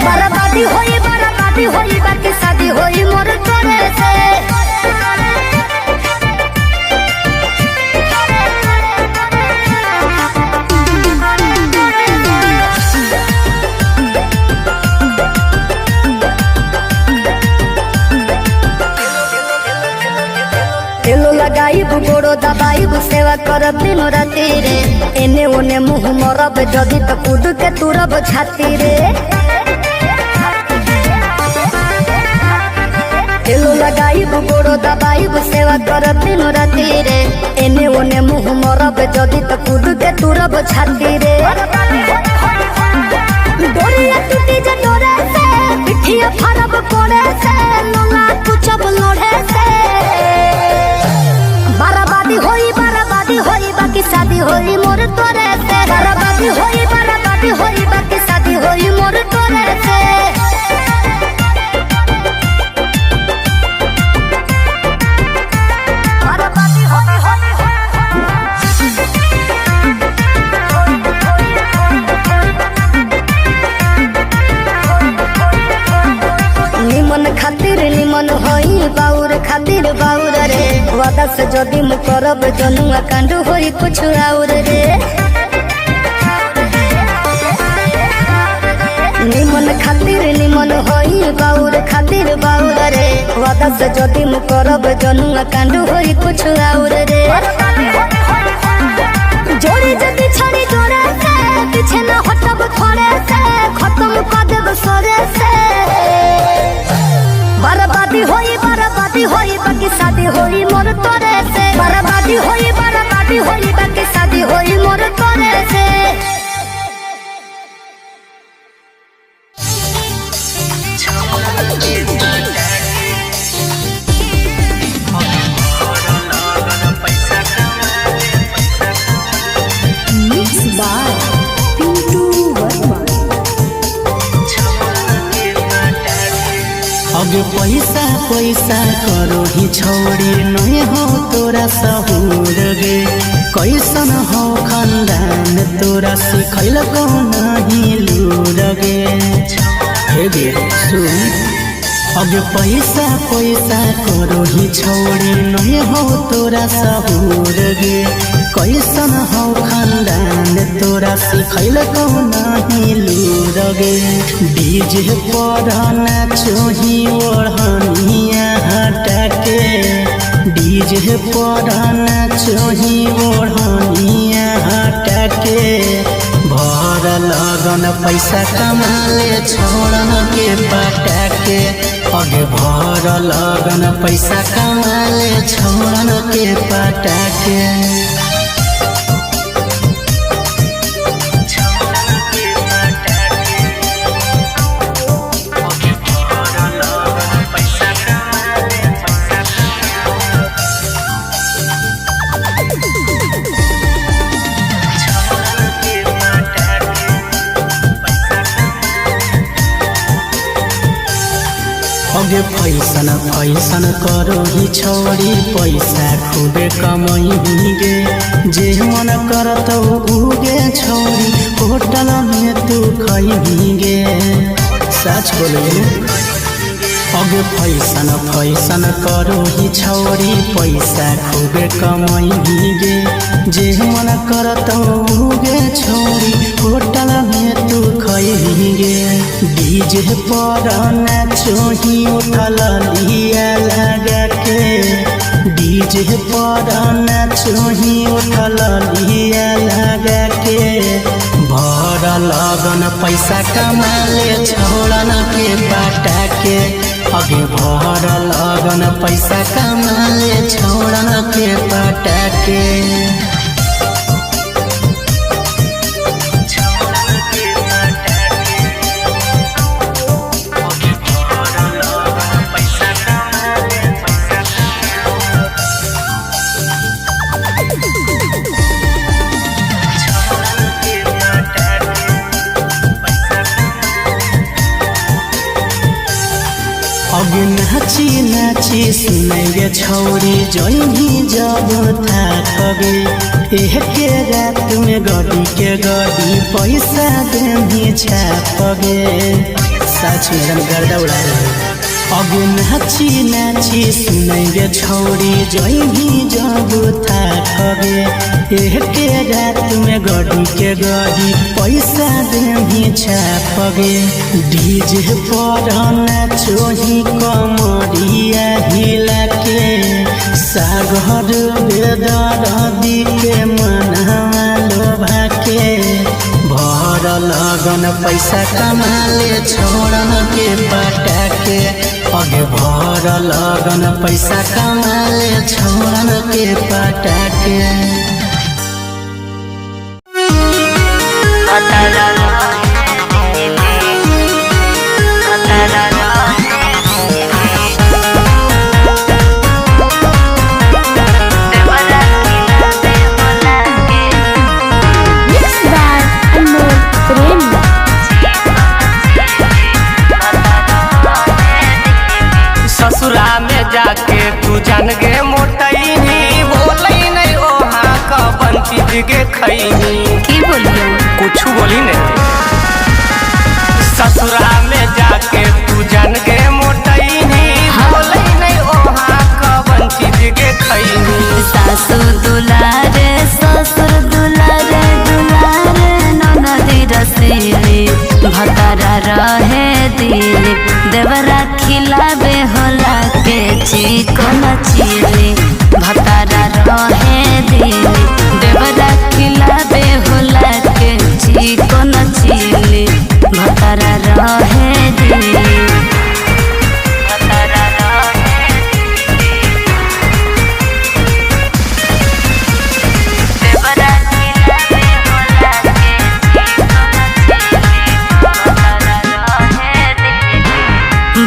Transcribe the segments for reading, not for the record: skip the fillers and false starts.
बर्बादी होई बाकी शादी होई मोर तोरे से। तेलो लगाइब गोड़ो दबाइब सेवा करब दिनो राती रे। एने ओने मुँह मरब जदी त कूद के तुरब छाती रे। तेलो लगाइब गोड़ो दबाइब सेवा करब दिनो राती रे। एने ओने मुँह मरब जदी त कूद के तुरब छाती रे। डोरिया टूटी जे डोरे से पिठिया फरब कोड़े से लोला कुचब लोढ़े से। बर्बादी होई बाकी शादी होई मोर तोरे से। बर्बादी होई बाकी शादी होई मोर तोरे से। निमन खातिर निमन होई बाउर खातिर बाउर रे। वादा से जदी मु करब जनुआ कांड होई कुछ और रे। निमन खातिर निमन होई बाउर खातिर बाउर रे। वादा से जदी मु करब जनुआ कांड होई कुछ और रे। जोड़ी जदी छड़ी जोड़े से पीछे न हटब थोड़े से खत्म कर देब सोरे से। बर्बादी होई बाकी शादी होई मोर तोरे से। बर्बादी होई बाकी शादी होई मोर तोरे से। अगे पैसा पैसा करो ही छोड़ी नहीं हो तोरा सहूर गे। कैसन हो खानदान तोरा सिखैल को नहीं लूर गे। हे गे सुन अगे पैसा पैसा करो ही छोड़ी नहीं हो तोरा सहूर गे। कैसन हो खानदान तोरा सिखैल को नहीं लूर गे। डीजे पर नाचोही ओढ़निया हटा के। डीजे पर नाचोही ओढ़निया हटा के। भर लगन पैसा कमाले छोड़न के पटा के। अगे भर लगन पैसा कमाले छोड़न के पटा के। अगे फैसन फैसन करो ही छोड़ी पैसा खूबे कमई गे। जे मन करत उगे छोड़ी होटल में तू खई गे। सच बोले अगे फैसन फैसन करो ही छोड़ी पैसा खूबे कमई गे। जे मन करत उगे छोड़ी होटल में तू खई गे। डीजे पर नाचोही उठल लिया लगा के। डीजे पर नाचोही उठल लिया लगा के। भर लगन पैसा कमाले छोड़न के पटा के। अगे भर लगन पैसा कमाले छोड़न के पटा के। अगे नाची नाची सुनैगे छौरी जइनी जब थाकगे। एके रात में गडी के गडी पैसा देनी छापगे। सच में एकदम गर्दा उड़ा रहे हो। अब नाची नाची सुनैगे छौरी जइही जब थाकबे एके रात में गड़ी के गड़ी पैसा देही छापबे डीजे पर नाचोही कमरिया हिला के सागर बेदर्दी के मनवा लोभा के भर लगन पैसा कमाले छोड़न के पटाके अगे भर लगन पैसा कमाले छोड़न के पटाके ससुरा में जाके तू जान गे मोटैनी बोलै नहीं ओहाँ का बन चीज गे खैनी की बोलियो कुछ बोली नहीं। ससुरा में जाके तू जान गे मोटैनी बोलै नहीं ओहाँ का बन चीज गे खैनी। सासु दुलारे ससुर दुलारे दुलारे ननदी रसीली भतारा रहे दिली देवरा खिलावे होला के चिकन चिली भतारा रहे दिली देवरा खिलावे होला के चिकन चिली भतारा रहे दिली भतारा रहे देवरा खिलावे होला के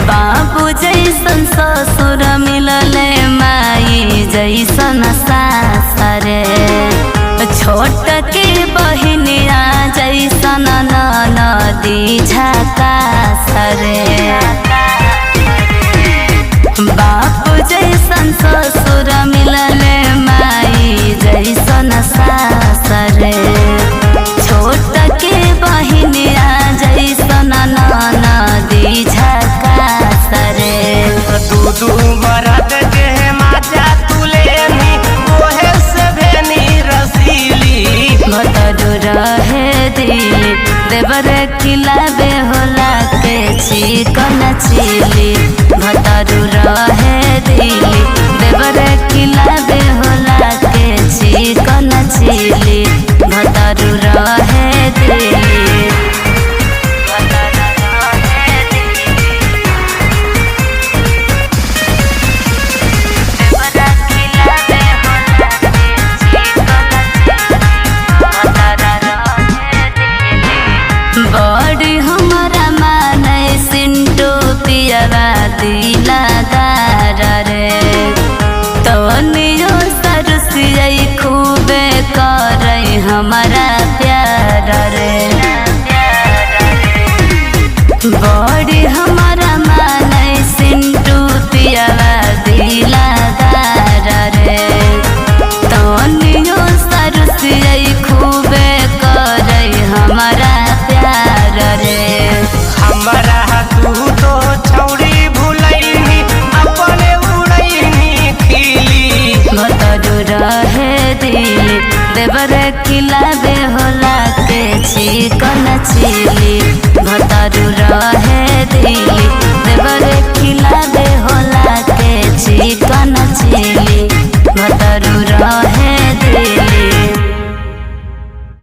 बाबू जैसन ससुर मिलले माई जैसन सासरे छोट के बहिनिया जैसन ननदी झकासरे बाबू जैसन ससुर मिलले माई जैसन सासरे छोट के बहिनिया जैसन ननदी झकासरे दूधू मरद जे माजा तुलेनी ओहे से भेनी रसीली भतरू रहे दिली देवर खिलावे होला के चिकन चिली भतरू रहे दिली देवर खिलावे होला के चिकन चिली भतरू रहे दिली बड़ी हमारा माने सिंटू पियवा दिलादार रे तनियो सरसियाई खूबे करई हमारा प्यार रे बड़ी हमारा माने सिंटू पियवा दिलादार रे तनियो सरसियाई खूबे करई हमारा प्यार रे हमरा तू तो छौरी भुलैनी अपने उड़ैनी खिली भतरू रहे दिली देवर खिलावे होला के चिकन चिली